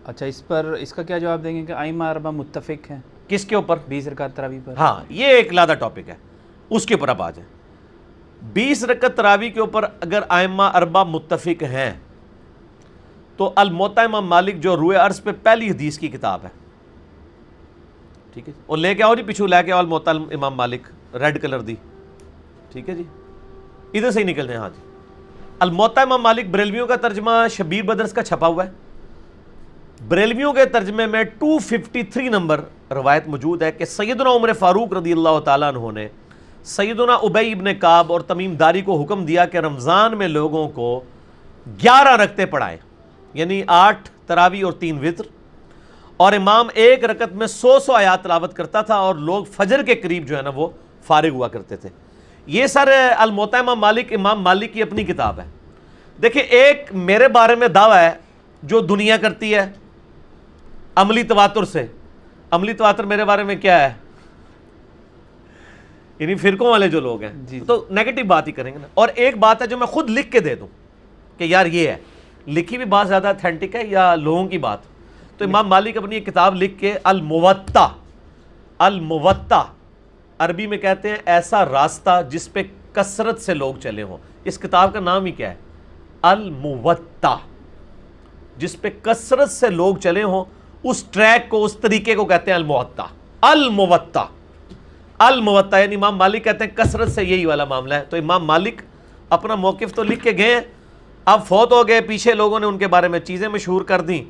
اچھا، اس پر اس کا کیا جواب دیں گے کہ ائمہ اربعہ متفق ہیں کس کے اوپر؟ 20 رکعت تراویح پر؟ ہاں، یہ ایک علیحدہ ٹاپک ہے، اس کے اوپر اب آ جائیں۔ 20 رکعت تراویح کے اوپر اگر ائمہ اربعہ متفق ہیں تو الموطا امام مالک جو روئے عرض پہ پہلی حدیث کی کتاب ہے، ٹھیک ہے، اور لے کے آؤ جی، پیچھو لے کے آؤ الموطا امام مالک، ریڈ کلر دی، ٹھیک ہے جی، ادھر سے ہی نکلتے ہیں۔ ہاں جی، الموطا امام مالک بریلویوں کا ترجمہ شبیر بدرس کا چھپا ہوا ہے۔ بریلویوں کے ترجمے میں 253 نمبر روایت موجود ہے کہ سیدنا عمر فاروق رضی اللہ تعالیٰ عنہ نے سیدنا ابی ابن کعب اور تمیم داری کو حکم دیا کہ رمضان میں لوگوں کو 11 رکعتیں پڑھائیں، یعنی 8 تراویح اور 3 وتر، اور امام ایک رکعت میں 100 آیات تلاوت کرتا تھا، اور لوگ فجر کے قریب جو ہے نا وہ فارغ ہوا کرتے تھے۔ یہ سر الموطا امام مالک کی اپنی کتاب ہے۔ دیکھیں، ایک میرے بارے میں دعویٰ ہے جو دنیا کرتی ہے عملی تواتر سے۔ عملی تواتر میرے بارے میں کیا ہے؟ یعنی فرقوں والے جو لوگ ہیں تو نیگیٹو بات ہی کریں گے نا۔ اور ایک بات ہے جو میں خود لکھ کے دے دوں کہ یار یہ ہے، لکھی بھی بات زیادہ اتھینٹک ہے یا لوگوں کی بات؟ تو امام مالک اپنی ایک کتاب لکھ کے الموطا عربی میں کہتے ہیں ایسا راستہ جس پہ کثرت سے لوگ چلے ہوں۔ اس کتاب کا نام ہی کیا ہے؟ الموطا، جس پہ کثرت سے لوگ چلے ہوں، اس ٹریک کو، اس طریقے کو کہتے ہیں الموطا۔ الموطا یعنی امام مالک کہتے ہیں کثرت سے یہی والا معاملہ ہے۔ تو امام مالک اپنا موقف تو لکھ کے گئے ہیں، اب فوت ہو گئے، پیچھے لوگوں نے ان کے بارے میں چیزیں مشہور کر دیں،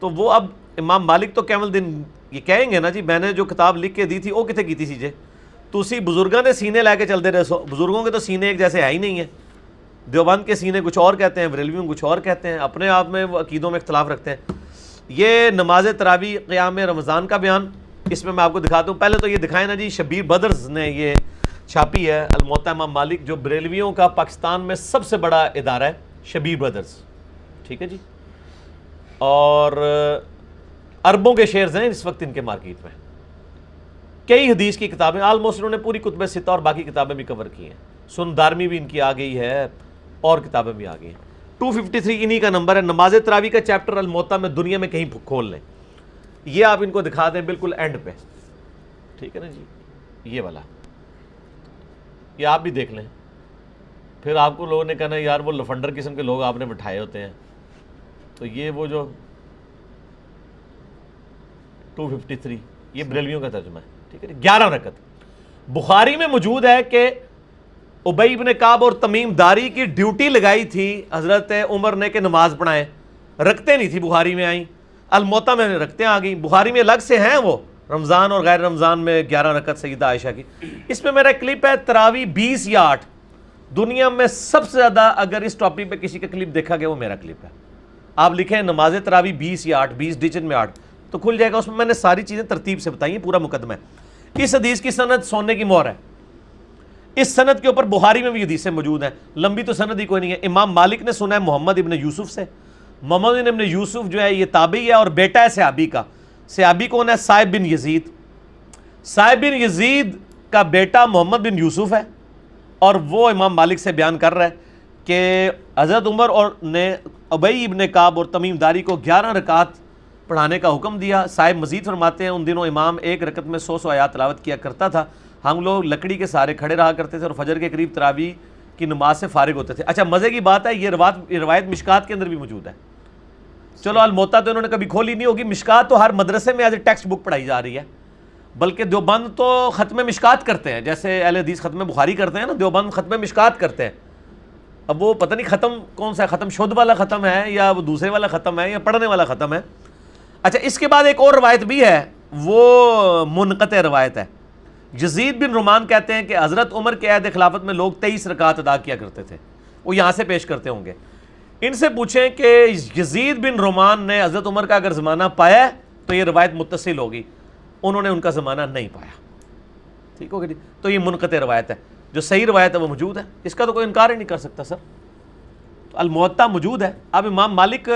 تو وہ اب امام مالک تو کیول دن یہ کہیں گے نا جی میں نے جو کتاب لکھ کے دی تھی وہ کتنے کی تھی جی، تو اسی بزرگوں نے سینے لے کے چلتے رہے۔ بزرگوں کے تو سینے ایک جیسے ہے ہی نہیں ہیں، دیوبند کے سینے کچھ اور کہتے ہیں، بریلویوں کچھ اور کہتے ہیں، اپنے آپ میں وہ عقیدوں میں اختلاف رکھتے ہیں۔ یہ نماز تراویح قیام رمضان کا بیان، اس میں آپ کو دکھاتا ہوں۔ پہلے تو یہ دکھائیں نا جی، شبیر بدرز نے یہ چھاپی ہے الموطا امام مالک، جو بریلویوں کا پاکستان میں سب سے بڑا ادارہ ہے، شبیر بدرز، ٹھیک ہے جی، اور اربوں کے شیئرز ہیں اس وقت ان کے مارکیٹ میں۔ کئی حدیث کی کتابیں آلموسٹ انہوں نے پوری کتب ستہ اور باقی کتابیں بھی کور کی ہیں، سن دارمی بھی ان کی آ گئی ہے اور کتابیں بھی آ گئی ہیں۔ 253 انہی کا نمبر ہے۔ نماز تراویح کا چیپٹر الموطا میں دنیا میں کہیں کھول لیں، یہ آپ ان کو دکھا دیں بالکل اینڈ پہ، ٹھیک ہے نا جی، یہ والا یہ آپ بھی دیکھ لیں، پھر آپ کو لوگوں نے کہنا یار وہ لفنڈر قسم کے لوگ آپ نے بٹھائے ہوتے ہیں۔ تو یہ وہ جو 253 یہ بریلویوں کا ترجمہ ہے، ٹھیک ہے، 11 رکعت۔ بخاری میں موجود ہے کہ ابی ابن کعب اور تمیم داری کی ڈیوٹی لگائی تھی حضرت عمر نے کہ نماز پڑھائیں، رکھتے نہیں تھی، بخاری میں آئیں، الموطا میں رکھتے آ گئیں، بخاری میں الگ سے ہیں وہ رمضان اور غیر رمضان میں 11 رکعت سیدہ عائشہ کی۔ اس میں میرا کلپ ہے تراویح 20 یا 8، دنیا میں سب سے زیادہ اگر اس ٹاپک پہ کسی کا کلپ دیکھا گیا وہ میرا کلپ ہے۔ آپ لکھیں نماز تراویح 20 یا 8، 20 ڈیجن میں 8 تو کھل جائے گا، اس میں میں نے ساری چیزیں ترتیب سے بتائی ہیں، پورا مقدمہ ہے۔ اس حدیث کی سند سونے کی مہر ہے، اس سند کے اوپر بخاری میں بھی حدیثیں موجود ہیں، لمبی تو سند ہی کوئی نہیں ہے۔ امام مالک نے سنا ہے محمد ابن یوسف سے، محمد ابن یوسف جو ہے یہ تابعی ہے اور بیٹا ہے صحابی کا۔ صحابی کون ہے؟ صائب بن یزید۔ صائب بن یزید کا بیٹا محمد بن یوسف ہے، اور وہ امام مالک سے بیان کر رہا ہے کہ حضرت عمر نے ابی ابن کعب اور تمیم داری کو 11 رکعت پڑھانے کا حکم دیا۔ صاحب مزید فرماتے ہیں ان دنوں امام ایک رکعت میں 100 آیات تلاوت کیا کرتا تھا، ہم لوگ لکڑی کے سہارے کھڑے رہا کرتے تھے اور فجر کے قریب تراویح کی نماز سے فارغ ہوتے تھے۔ اچھا مزے کی بات ہے، یہ روایت مشکات کے اندر بھی موجود ہے۔ چلو الموطا تو انہوں نے کبھی کھولی نہیں ہوگی، مشکات تو ہر مدرسے میں ایز اے ٹیکسٹ بک پڑھائی جا رہی ہے، بلکہ دیوبند تو ختم مشکات کرتے ہیں، جیسے اہل حدیث ختم بخاری کرتے ہیں نا، دیوبند ختم مشکات کرتے ہیں۔ اب وہ پتہ نہیں ختم کون سا ہے، ختم شدھ والا ختم ہے یا وہ دوسرے والا ختم ہے یا پڑھنے والا ختم ہے۔ اچھا اس کے بعد ایک اور روایت بھی ہے، وہ منقطع روایت ہے۔ یزید بن رومان کہتے ہیں کہ حضرت عمر کے عہد خلافت میں لوگ 23 رکعات ادا کیا کرتے تھے، وہ یہاں سے پیش کرتے ہوں گے۔ ان سے پوچھیں کہ یزید بن رومان نے حضرت عمر کا اگر زمانہ پایا تو یہ روایت متصل ہوگی، انہوں نے ان کا زمانہ نہیں پایا، ٹھیک ہوگا جی، تو یہ منقطع روایت ہے۔ جو صحیح روایت ہے وہ موجود ہے، اس کا تو کوئی انکار ہی نہیں کر سکتا سر۔ تو الموطا موجود ہے، اب امام مالک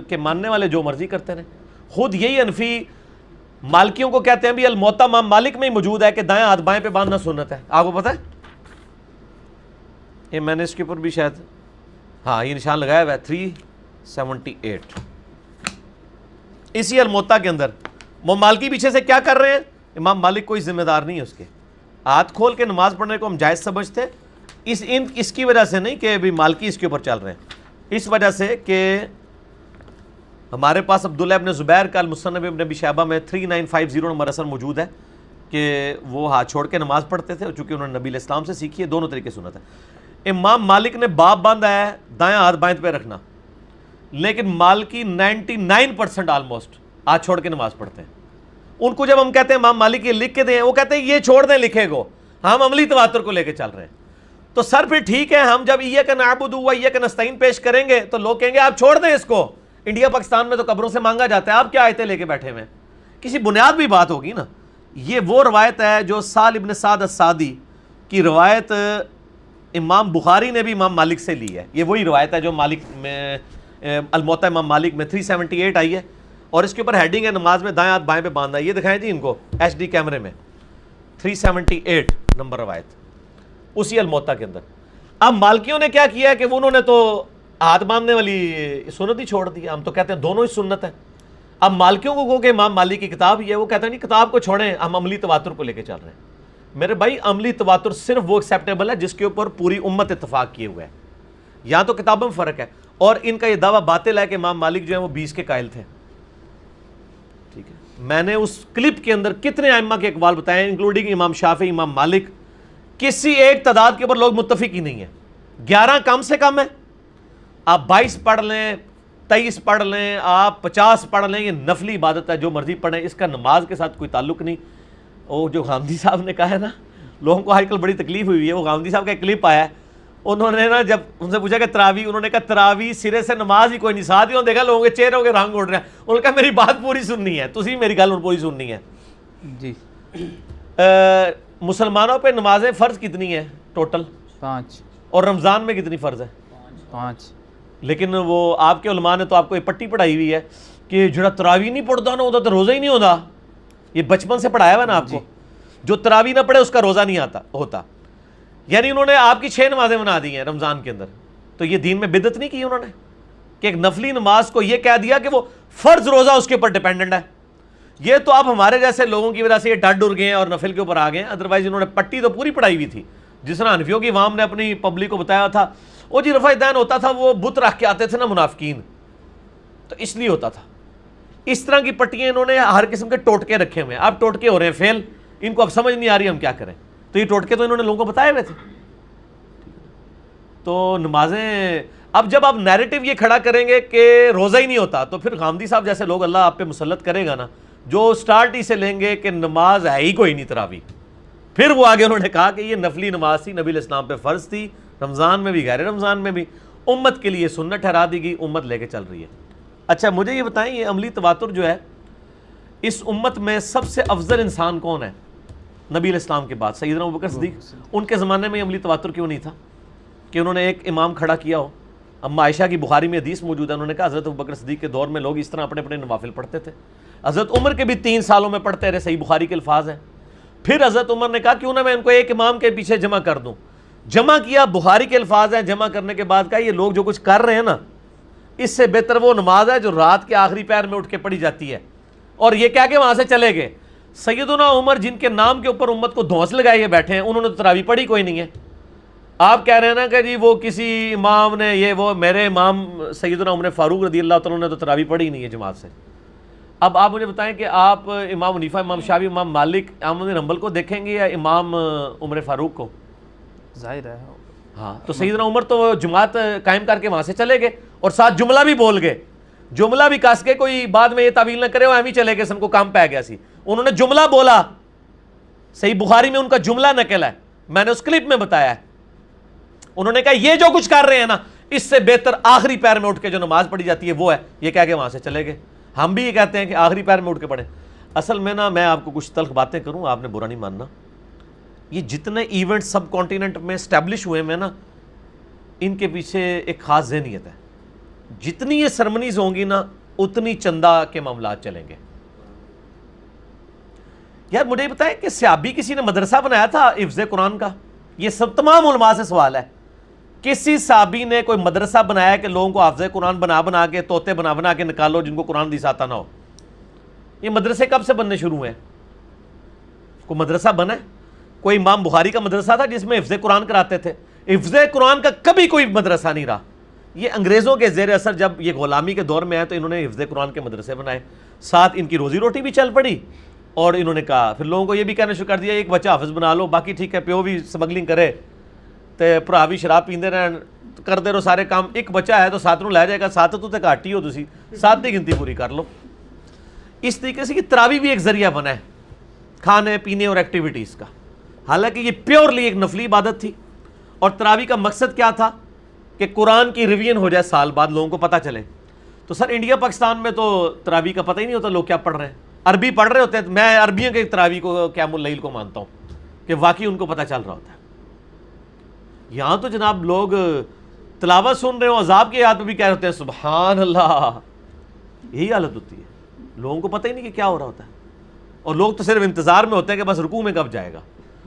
کے ماننے والے جو مرضی کرتے ہیں، خود یہی حنفی مالکیوں کو کہتے ہیں بھی الموطا امام مالک میں ہی موجود ہے کہ دائیں ہاتھ بائیں پہ باندھنا سنت ہے، آپ کو پتہ ہے؟ یہ میں نے اس کے اوپر بھی شاید ہاں یہ نشان لگایا ہوا ہے 378، اسی الموطا کے اندر وہ مالکی پیچھے سے کیا کر رہے ہیں؟ امام مالک کوئی ذمہ دار نہیں ہے اس کے. ہاتھ کھول کے نماز پڑھنے کو ہم جائز سمجھتے اس کی وجہ سے نہیں کہ ابھی مالکی اس کے اوپر چل رہے ہیں, اس وجہ سے کہ ہمارے پاس عبداللہ ابن زبیر کا المصنف ابن ابی شیبہ میں 3950 نمبر اثر موجود ہے کہ وہ ہاتھ چھوڑ کے نماز پڑھتے تھے, چونکہ انہوں نے نبی علیہ السلام سے سیکھی ہے, دونوں طریقے سنت ہے. امام مالک نے باب باندھا ہے دائیں ہاتھ بائیں پہ رکھنا, لیکن مالکی 99% آلموسٹ ہاتھ چھوڑ کے نماز پڑھتے ہیں. ان کو جب ہم کہتے ہیں امام مالک یہ لکھ کے دیں, وہ کہتے ہیں یہ چھوڑ دیں لکھے کو, ہم عملی تواتر کو لے کے چل رہے ہیں. تو سر پھر ٹھیک ہے, ہم جب ایاک نعبد و ایاک نستعین پیش کریں گے تو لوگ کہیں گے آپ چھوڑ دیں اس کو, انڈیا پاکستان میں تو قبروں سے مانگا جاتا ہے, آپ کیا آیتیں لے کے بیٹھے ہوئے ہیں؟ کسی بنیاد بھی بات ہوگی نا. یہ وہ روایت ہے جو سال ابن سعد السعدی کی روایت امام بخاری نے بھی امام مالک سے لی ہے. یہ وہی روایت ہے جو مالک میں الموطا امام مالک میں 378 آئی ہے, اور اس کے اوپر ہیڈنگ ہے نماز میں دائیں ہاتھ بائیں پہ باندھنا. یہ دکھائیں جی ان کو ایچ ڈی کیمرے میں, 378 نمبر روایت اسی الموطا کے اندر. اب مالکیوں نے کیا کیا ہے کہ انہوں نے تو ہاتھ باندھنے والی سنت ہی چھوڑ دی. ہم تو کہتے ہیں دونوں ہی سنت ہیں. اب مالکیوں کو کہ امام مالک کی کتاب ہی ہے, وہ کہتے ہیں نہیں کتاب کو چھوڑیں, ہم عملی تواتر کو لے کے چل رہے ہیں. میرے بھائی عملی تواتر صرف وہ ایکسیپٹیبل ہے جس کے اوپر پوری امت اتفاق کیے ہوئے ہے. یہاں تو کتابوں میں فرق ہے, اور ان کا یہ دعویٰ باطل ہے کہ امام مالک جو ہے وہ 20 کے قائل تھے. ٹھیک ہے, میں نے اس کلپ کے اندر کتنے ائمہ کے اقوال بتائے ہیں انکلوڈنگ امام شافعی, امام مالک. کسی ایک تعداد کے اوپر لوگ متفق ہی نہیں ہیں. 11 کم سے کم ہے. آپ 22 پڑھ لیں, 23 پڑھ لیں, آپ 50 پڑھ لیں, یہ نفلی عبادت ہے, جو مرضی پڑھیں, اس کا نماز کے ساتھ کوئی تعلق نہیں. وہ جو غامدی صاحب نے کہا ہے نا, لوگوں کو آج کل بڑی تکلیف ہوئی ہے. وہ غامدی صاحب کا ایک کلپ آیا ہے, انہوں نے نا جب ان سے پوچھا کہ تراویح, انہوں نے کہا تراویح سرے سے نماز ہی کوئی نہیں. ساتھ ہی دیکھا لوگوں کے چہروں کے رنگ اڑ رہے ہیں. انہوں نے کہا میری بات پوری سننی ہے, تسی میری گل پوری سننی ہے. جی مسلمانوں پہ نمازیں فرض کتنی ہیں ٹوٹل؟ 5. اور رمضان میں کتنی فرض ہے؟ 5. لیکن وہ آپ کے علماء نے تو آپ کو یہ پٹی پڑھائی ہوئی ہے کہ جڑا تراویح نہیں پڑھتا نا تو روزہ ہی نہیں ہوتا. یہ بچپن سے پڑھایا ہوا نا آپ کو, جو تراویح نہ پڑھے اس کا روزہ نہیں ہوتا. یعنی انہوں نے آپ کی 6 نمازیں بنا دی ہیں رمضان کے اندر. تو یہ دین میں بدعت نہیں کی انہوں نے کہ ایک نفلی نماز کو یہ کہہ دیا کہ وہ فرض روزہ اس کے اوپر ڈیپینڈنٹ ہے. یہ تو اب ہمارے جیسے لوگوں کی وجہ سے یہ ڈر ڈر گئے ہیں اور نفل کے اوپر آ گئے ہیں. ادروائز انہوں نے پٹی تو پوری پڑھائی ہوئی تھی. جس طرح حنفیوں کی عوام نے اپنی پبلک کو بتایا تھا, وہ جی رفع دین ہوتا تھا, وہ بت رکھ کے آتے تھے نا منافقین, تو اس لیے ہوتا تھا. اس طرح کی پٹیاں انہوں نے ہر قسم کے ٹوٹکے رکھے ہوئے ہیں. اب ٹوٹکے ہو رہے ہیں فیل, ان کو اب سمجھ نہیں آ رہی ہم کیا کریں. تو یہ ٹوٹکے تو انہوں نے لوگوں کو بتائے ہوئے تھے. تو نمازیں اب جب آپ نیریٹو یہ کھڑا کریں گے کہ روزہ ہی نہیں ہوتا, تو پھر غامدی صاحب جیسے لوگ اللہ آپ پہ مسلط کرے گا نا, جو سٹارٹ ہی سے لیں گے کہ نماز ہے ہی کوئی نہیں تراویح. پھر وہ آگے انہوں نے کہا کہ یہ نفلی نماز تھی, نبی علیہ السلام پہ فرض تھی, رمضان میں بھی غیر رمضان میں بھی, امت کے لیے سنت ٹھہرا دی گئی, امت لے کے چل رہی ہے. اچھا مجھے یہ بتائیں, یہ عملی تواتر جو ہے اس امت میں سب سے افضل انسان کون ہے نبی علیہ السلام کے بعد؟ سیدنا ابوبکر صدیق. ان کے زمانے میں عملی تواتر کیوں نہیں تھا کہ انہوں نے ایک امام کھڑا کیا ہو؟ اما عائشہ کی بخاری میں حدیث موجود ہے, انہوں نے کہا حضرت ابوبکر صدیق کے دور میں لوگ اس طرح اپنے اپنے نوافل پڑھتے تھے. حضرت عمر کے بھی 3 سالوں میں پڑھتے رہے, صحیح بخاری کے الفاظ ہیں. پھر حضرت عمر نے کہا کیوں نہ میں ان کو ایک امام کے پیچھے جمع کر دوں. جمع کیا, بخاری کے الفاظ ہیں. جمع کرنے کے بعد کہا یہ لوگ جو کچھ کر رہے ہیں نا, اس سے بہتر وہ نماز ہے جو رات کے آخری پہر میں اٹھ کے پڑھی جاتی ہے. اور یہ کہہ کے وہاں سے چلے گئے. سیدنا عمر جن کے نام کے اوپر امت کو دھونس لگائے بیٹھے ہیں, انہوں نے تو تراویح پڑھی کوئی نہیں ہے. آپ کہہ رہے ہیں نا کہ جی وہ کسی امام نے یہ وہ, میرے امام سیدنا عمر فاروق رضی اللہ تعالیٰ نے تو تراویح پڑھی نہیں ہے جماعت سے. اب آپ مجھے بتائیں کہ آپ امام حنیفہ, امام شافعی, امام مالک, احمد بن حنبل کو دیکھیں گے یا امام عمر فاروق کو؟ ظاہر ہے. ہاں, تو سیدنا عمر تو جماعت قائم کر کے وہاں سے چلے گئے, اور ساتھ جملہ بھی بول گئے. جملہ بھی کس کے, کوئی بعد میں یہ تعویل نہ کرے وہ ہم ہی چلے گئے, سن کو کام پہ گیا سی. انہوں نے جملہ بولا, صحیح بخاری میں ان کا جملہ نقل ہے, میں نے اس کلپ میں بتایا ہے. انہوں نے کہا یہ جو کچھ کر رہے ہیں نا, اس سے بہتر آخری پیر میں اٹھ کے جو نماز پڑھی جاتی ہے وہ ہے. یہ کہہ کے وہاں سے چلے گئے. ہم بھی یہ کہتے ہیں کہ آخری پیر میں اٹھ کے پڑھیں. اصل میں نا میں آپ کو کچھ تلخ باتیں کروں, آپ نے برا نہیں ماننا. یہ جتنے ایونٹ سب کانٹیننٹ میں اسٹیبلش ہوئے ہیں نا, ان کے پیچھے ایک خاص ذہنیت ہے. جتنی یہ سرمنیز ہوں گی نا, اتنی چندہ کے معاملات چلیں گے. یار مجھے یہ بتائیں کہ صحابی کسی نے مدرسہ بنایا تھا حفظ قرآن کا؟ یہ سب تمام علماء سے سوال ہے. کسی صحابی نے کوئی مدرسہ بنایا کہ لوگوں کو حافظ قرآن بنا کے, طوطے بنا کے نکالو جن کو قرآن حدیث آتا نہ ہو؟ یہ مدرسے کب سے بننے شروع ہوئے ہیں؟ کوئی مدرسہ بنا ہے؟ کوئی امام بخاری کا مدرسہ تھا جس میں حفظ قرآن کراتے تھے؟ حفظ قرآن کا کبھی کوئی مدرسہ نہیں رہا. یہ انگریزوں کے زیر اثر جب یہ غلامی کے دور میں آئے تو انہوں نے حفظ قرآن کے مدرسے بنائے, ساتھ ان کی روزی روٹی بھی چل پڑی, اور انہوں نے کہا پھر لوگوں کو یہ بھی کہنا شروع کر دیا ایک بچہ حافظ بنا لو, باقی ٹھیک ہے پیو بھی سمگلنگ کرے تے بھرا بھی شراب پیندے رہن, کرتے رہو سارے کام, ایک بچہ ہے تو ساتھ نوں لے جائے گا, ساتھ تو گھٹ ہی ہو تسی, ساتھ کی گنتی پوری کر لو. اس طریقے سے یہ تراویح بھی ایک ذریعہ بنا ہے کھانے پینے اور ایکٹیویٹیز کا, حالانکہ یہ پیورلی ایک نفلی عبادت تھی. اور تراویح کا مقصد کیا تھا کہ قرآن کی ریویژن ہو جائے سال بعد, لوگوں کو پتہ چلے. تو سر انڈیا پاکستان میں تو تراویح کا پتہ ہی نہیں ہوتا لوگ کیا پڑھ رہے ہیں, عربی پڑھ رہے ہوتے ہیں. میں عربیوں کے تراویح کو قیام اللیل کو مانتا ہوں کہ واقعی ان کو پتہ چل رہا ہوتا ہے. یہاں تو جناب لوگ تلاوت سن رہے ہوں, عذاب کی یاد پہ بھی کہہ رہے ہوتے ہیں سبحان اللہ. یہی حالت ہوتی ہے, لوگوں کو پتہ ہی نہیں کہ کیا ہو رہا ہوتا ہے, اور لوگ تو صرف انتظار میں ہوتے ہیں کہ بس رکوع میں کب جائے گا.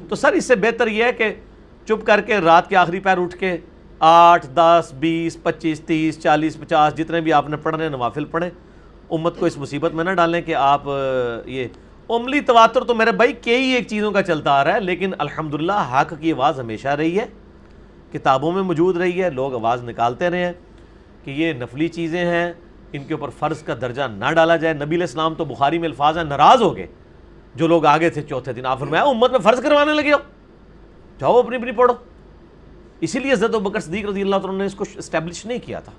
تو سر اس سے بہتر یہ ہے کہ چپ کر کے رات کے آخری پیر اٹھ کے 8, 10, 20, 25, 30, 40, 50 جتنے بھی آپ نے پڑھنے نوافل پڑھیں. امت کو اس مصیبت میں نہ ڈالیں کہ آپ یہ عملی تواتر تو میرے بھائی کئی ایک چیزوں کا چلتا آ رہا ہے, لیکن الحمدللہ حق کی آواز ہمیشہ رہی ہے, کتابوں میں موجود رہی ہے, لوگ آواز نکالتے رہے ہیں کہ یہ نفلی چیزیں ہیں, ان کے اوپر فرض کا درجہ نہ ڈالا جائے. نبی علیہ السلام تو بخاری میں الفاظ ہیں, ناراض ہو گئے جو لوگ آگے تھے چوتھے دن, آپ فرمایا امت میں فرض کروانے لگے ہو, جاؤ اپنی اپنی پڑھو. اسی لیے حضرت ابوبکر صدیق رضی اللہ عنہ نے اس کو اسٹیبلش نہیں کیا تھا,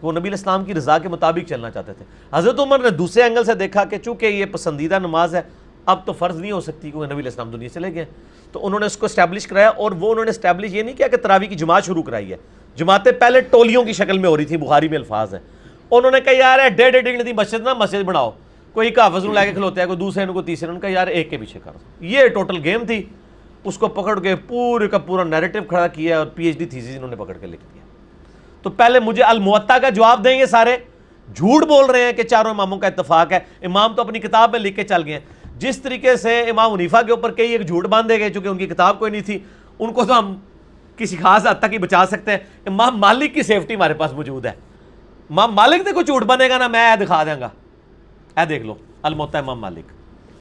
وہ نبی علیہ السلام کی رضا کے مطابق چلنا چاہتے تھے. حضرت عمر نے دوسرے اینگل سے دیکھا کہ چونکہ یہ پسندیدہ نماز ہے اب تو فرض نہیں ہو سکتی کیونکہ نبی علیہ السلام دنیا چلے گئے, تو انہوں نے اس کو اسٹیبلش کرایا. اور وہ انہوں نے اسٹیبلش یہ نہیں کیا کہ تراویح کی جماعت شروع کرائی ہے, جماعتیں پہلے ٹولیوں کی شکل میں ہو رہی تھی, بخاری میں الفاظ ہیں. انہوں نے کہا یار ڈیڑھ ڈیڑھ مسجد نہ مسجد بناؤ, کوئی ایک حافظ لے کے کھلوتے ہیں, کوئی دوسرے نے کوئی تیسرے نے, کہا یار ایک کے پیچھے کرو. یہ ٹوٹل گیم تھی, اس کو پکڑ کے پورے کا پورا نیریٹو کھڑا کیا اور پی ایچ ڈی تھیسس انہوں نے پکڑ کے لکھ دیا. تو پہلے مجھے الموطا کا جواب دیں گے سارے, جھوٹ بول رہے ہیں کہ چاروں اماموں کا اتفاق ہے, امام تو اپنی کتاب میں لکھ کے چل گئے ہیں. جس طریقے سے امام حنیفہ کے اوپر کئی ایک جھوٹ باندھے گئے چونکہ ان کی کتاب کوئی نہیں تھی, ان کو تو ہم کسی خاص حد تک ہی بچا سکتے ہیں. امام مالک کی سیفٹی ہمارے پاس موجود ہے, امام مالک نے کوئی جھوٹ بنے گا نا میں دکھا دیں گا, اے دیکھ لو الموطا امام مالک.